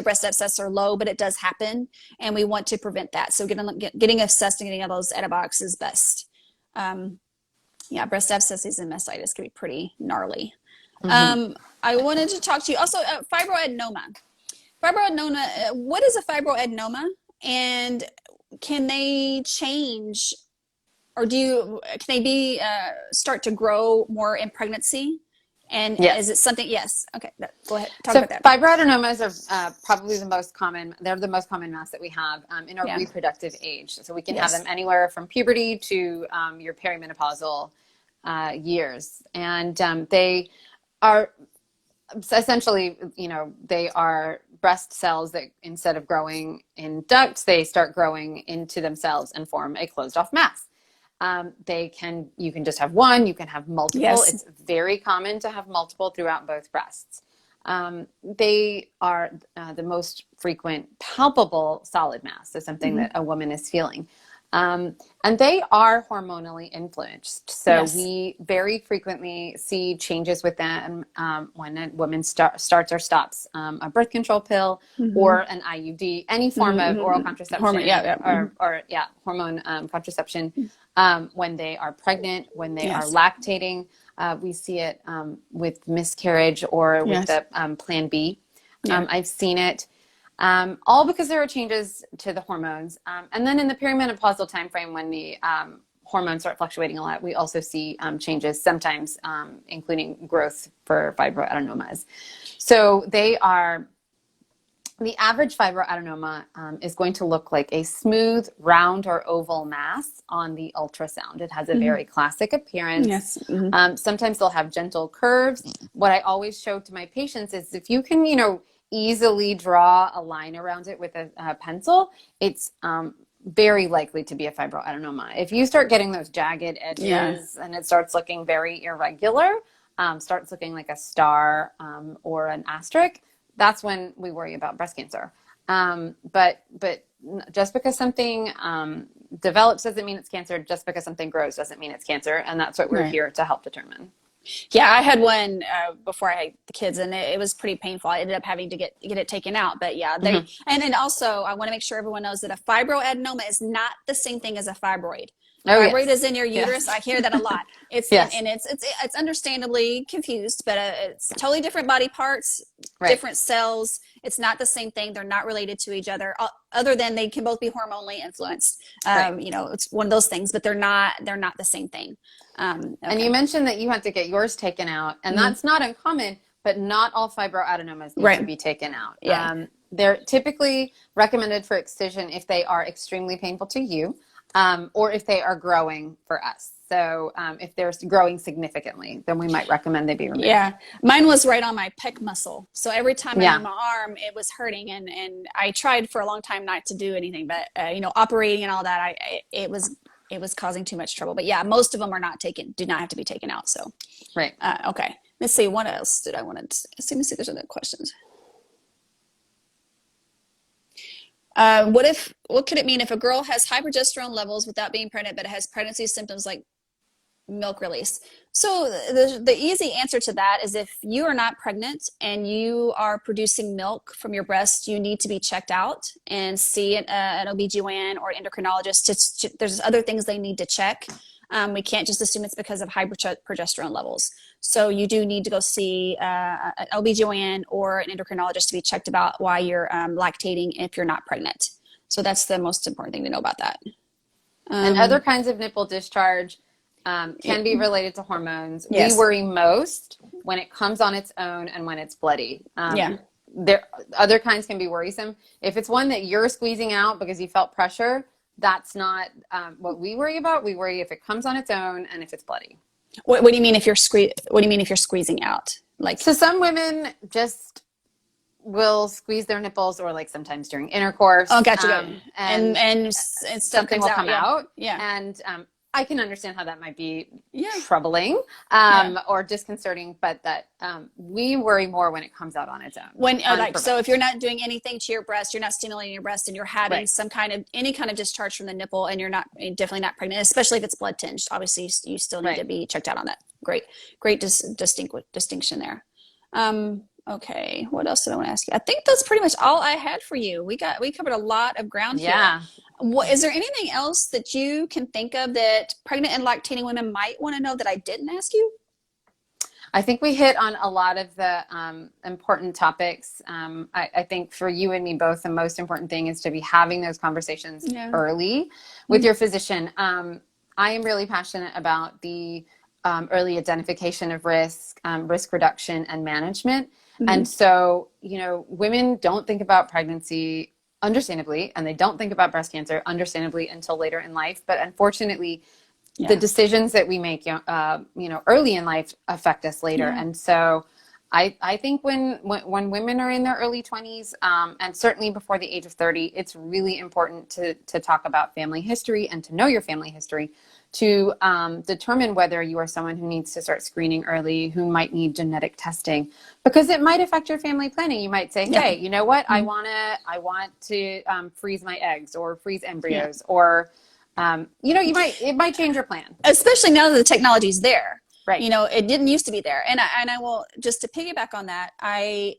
breast abscess are low, but it does happen, and we want to prevent that. So getting assessed and getting all those antibiotics is best. Breast abscesses and mastitis can be pretty gnarly. I wanted to talk to you also fibroadenoma. Fibroadenoma, what is a fibroadenoma, and can they change, or can they start to grow more in pregnancy? And is it something? Yes. Okay. Go ahead. Talk about that. Fibroadenomas are probably the most common. They're the most common mass that we have in our reproductive age. So we can have them anywhere from puberty to your perimenopausal years, and they are essentially, they are breast cells that, instead of growing in ducts, they start growing into themselves and form a closed off mass. You can just have one, you can have multiple. Yes. It's very common to have multiple throughout both breasts. they are the most frequent palpable solid mass, so something that a woman is feeling. And they are hormonally influenced. So we very frequently see changes with them when a woman starts or stops a birth control pill or an IUD, any form of oral contraception hormone contraception, when they are pregnant, when they are lactating. We see it with miscarriage or with the Plan B. I've seen it. All because there are changes to the hormones. And then in the perimenopausal time frame, when the hormones start fluctuating a lot, we also see changes sometimes, including growth for fibroadenomas. So the average fibroadenoma is going to look like a smooth, round or oval mass on the ultrasound. It has a very classic appearance. Sometimes they'll have gentle curves. What I always show to my patients is if you can, easily draw a line around it with a pencil, it's very likely to be a fibroadenoma. If you start getting those jagged edges and it starts looking very irregular, starts looking like a star or an asterisk, that's when we worry about breast cancer. But just because something develops doesn't mean it's cancer. Just because something grows doesn't mean it's cancer. And that's what we're here to help determine. Yeah, I had one before I had the kids, and it was pretty painful. I ended up having to get it taken out. But yeah, and then also I want to make sure everyone knows that a fibroadenoma is not the same thing as a fibroid. Fibroid is in your uterus. I hear that a lot. It's and it's understandably confused, but it's totally different body parts, different cells. It's not the same thing. They're not related to each other, other than they can both be hormonally influenced. It's one of those things, but they're not the same thing. And you mentioned that you had to get yours taken out, and that's not uncommon, but not all fibroadenomas need to be taken out. They're typically recommended for excision if they are extremely painful to you, or if they are growing for us. So if they're growing significantly, then we might recommend they be removed. Yeah, mine was right on my pec muscle. So every time I moved my arm, it was hurting, and I tried for a long time not to do anything, but operating and all that, it was causing too much trouble. But yeah, most of them are do not have to be taken out. So okay, let's see, what else did I want to let me see if there's other questions. What could it mean if a girl has high progesterone levels without being pregnant, but has pregnancy symptoms like milk release? So the easy answer to that is if you are not pregnant and you are producing milk from your breast, you need to be checked out and see an OB/GYN or an endocrinologist. There's other things they need to check. We can't just assume it's because of high progesterone levels. So you do need to go see an OB/GYN or an endocrinologist to be checked about why you're lactating if you're not pregnant. So that's the most important thing to know about that. And other kinds of nipple discharge can be related to hormones. We worry most when it comes on its own and when it's bloody. Other kinds can be worrisome. If it's one that you're squeezing out because you felt pressure, that's not what we worry about. We worry if it comes on its own and if it's bloody. What do you mean if you're squeezing out? So some women just will squeeze their nipples, or like sometimes during intercourse. Oh, gotcha. And something will come out. And I can understand how that might be troubling or disconcerting, but that we worry more when it comes out on its own. So if you're not doing anything to your breast, you're not stimulating your breast, and you're having any kind of discharge from the nipple, and you're definitely not pregnant, especially if it's blood tinged. Obviously, you still need to be checked out on that. Great distinction there. Okay, what else did I want to ask you? I think that's pretty much all I had for you. We covered a lot of ground here. Is there anything else that you can think of that pregnant and lactating women might want to know that I didn't ask you? I think we hit on a lot of the important topics. I think for you and me both, the most important thing is to be having those conversations early with your physician. I am really passionate about the early identification of risk, risk reduction, and management. And so, women don't think about pregnancy, understandably, and they don't think about breast cancer, understandably, until later in life. But unfortunately, the decisions that we make, early in life affect us later. And so I think when women are in their early 20s, and certainly before the age of 30, it's really important to talk about family history and to know your family history, to determine whether you are someone who needs to start screening early, who might need genetic testing, because it might affect your family planning. You might say, hey, you know what? I want to freeze my eggs or freeze embryos, or it might change your plan. Especially now that the technology's there. Right. It didn't used to be there. And I will, just to piggyback on that, I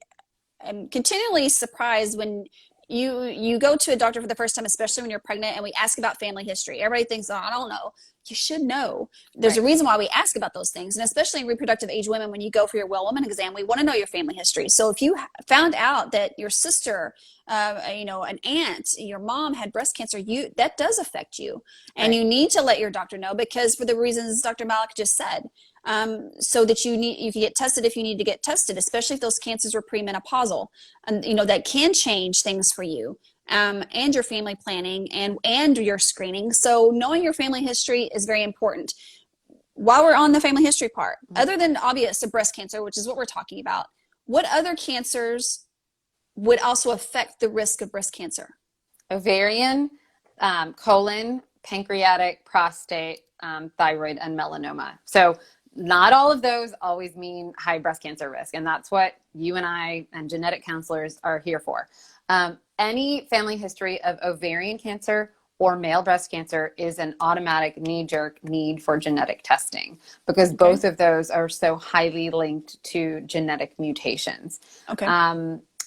am continually surprised when you go to a doctor for the first time, especially when you're pregnant, and we ask about family history. Everybody thinks, oh, I don't know. You should know. There's a reason why we ask about those things. And especially in reproductive age women, when you go for your well woman exam, we want to know your family history. So if you found out that your sister, an aunt, your mom had breast cancer, that does affect you. And you need to let your doctor know, because for the reasons Dr. Malik just said, so that you can get tested if you need to get tested, especially if those cancers were premenopausal, and that can change things for you, and your family planning and your screening. So knowing your family history is very important. While we're on the family history part, other than obvious of breast cancer, which is what we're talking about, what other cancers would also affect the risk of breast cancer? Ovarian, colon, pancreatic, prostate, thyroid, and melanoma. So not all of those always mean high breast cancer risk. And that's what you and I and genetic counselors are here for. Any family history of ovarian cancer or male breast cancer is an automatic knee-jerk need for genetic testing, because both of those are so highly linked to genetic mutations. Okay.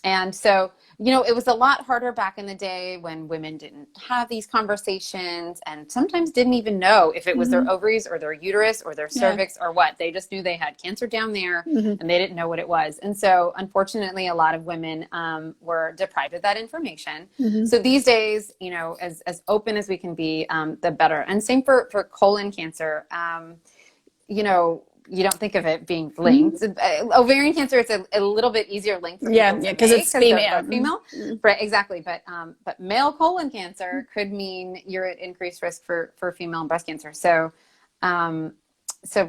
And so, it was a lot harder back in the day when women didn't have these conversations and sometimes didn't even know if it was their ovaries or their uterus or their cervix or what. They just knew they had cancer down there and they didn't know what it was. And so, unfortunately, a lot of women were deprived of that information. So these days, as open as we can be, the better. And same for colon cancer. You don't think of it being linked. Ovariine cancer, it's a little bit easier link for people because it's female. Female. Right, exactly. But male colon cancer could mean you're at increased risk for female breast cancer. So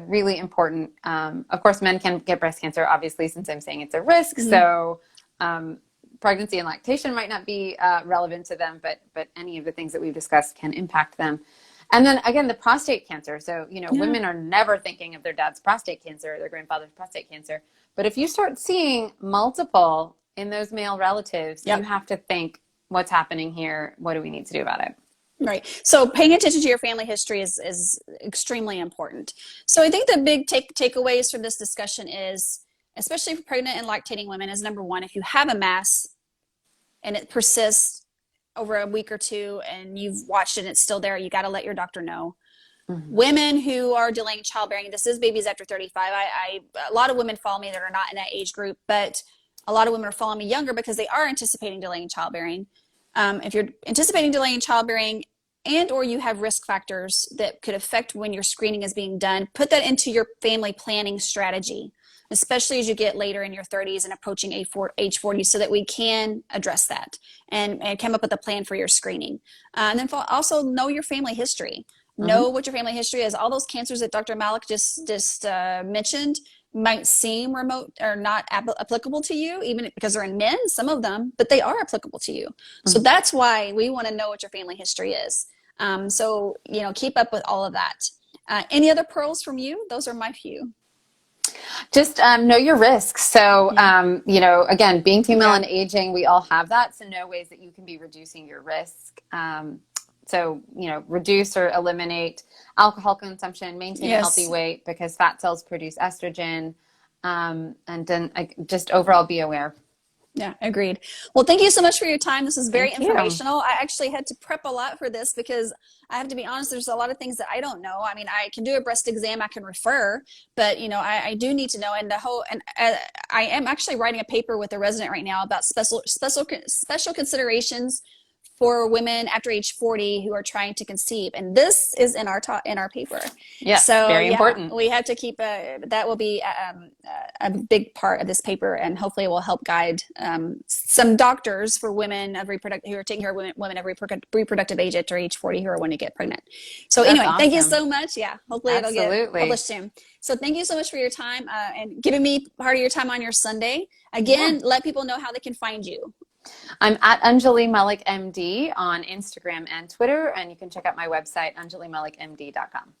really important. Of course, men can get breast cancer, obviously, since I'm saying it's a risk. So pregnancy and lactation might not be relevant to them, but any of the things that we've discussed can impact them. And then again, the prostate cancer. So, women are never thinking of their dad's prostate cancer or their grandfather's prostate cancer. But if you start seeing multiple in those male relatives, you have to think, what's happening here? What do we need to do about it? Right. So paying attention to your family history is extremely important. So I think the big takeaways from this discussion is, especially for pregnant and lactating women, is number one, if you have a mass and it persists over a week or two and you've watched it and it's still there, you got to let your doctor know. Women who are delaying childbearing, this is babies after 35. A lot of women follow me that are not in that age group, but a lot of women are following me younger because they are anticipating delaying childbearing. If you're anticipating delaying childbearing and or you have risk factors that could affect when your screening is being done, put that into your family planning strategy, especially as you get later in your 30s and approaching age 40, so that we can address that and come up with a plan for your screening. And then also know your family history. Know what your family history is. All those cancers that Dr. Malik just mentioned might seem remote or not applicable to you, even because they're in men, some of them, but they are applicable to you. So that's why we want to know what your family history is. So, keep up with all of that. Any other pearls from you? Those are my few. Just know your risks. So, again, being female and aging, we all have that. So know ways that you can be reducing your risk. So, reduce or eliminate alcohol consumption, maintain a healthy weight, because fat cells produce estrogen. And then just overall be aware. Yeah, agreed. Well, thank you so much for your time. This is very informational. I actually had to prep a lot for this because I have to be honest, there's a lot of things that I don't know. I mean, I can do a breast exam, I can refer, but I do need to know. And I am actually writing a paper with a resident right now about special considerations for women after age 40 who are trying to conceive, and this is in our paper. Yes, so very important. We have to keep that will be a big part of this paper, and hopefully it will help guide some doctors for women of who are taking care of women of reproductive age after age 40 who are wanting to get pregnant. So anyway, awesome. Thank you so much. Yeah, hopefully it'll get published soon. So thank you so much for your time and giving me part of your time on your Sunday. Again, let people know how they can find you. I'm at Anjali Malik MD on Instagram and Twitter, and you can check out my website, anjalimalikmd.com.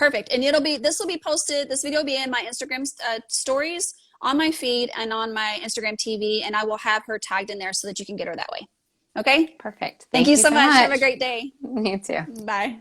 Perfect. And this will be posted, this video will be in my Instagram stories, on my feed, and on my Instagram TV, and I will have her tagged in there so that you can get her that way. Okay? Perfect. Thank you so much. Have a great day. You too. Bye.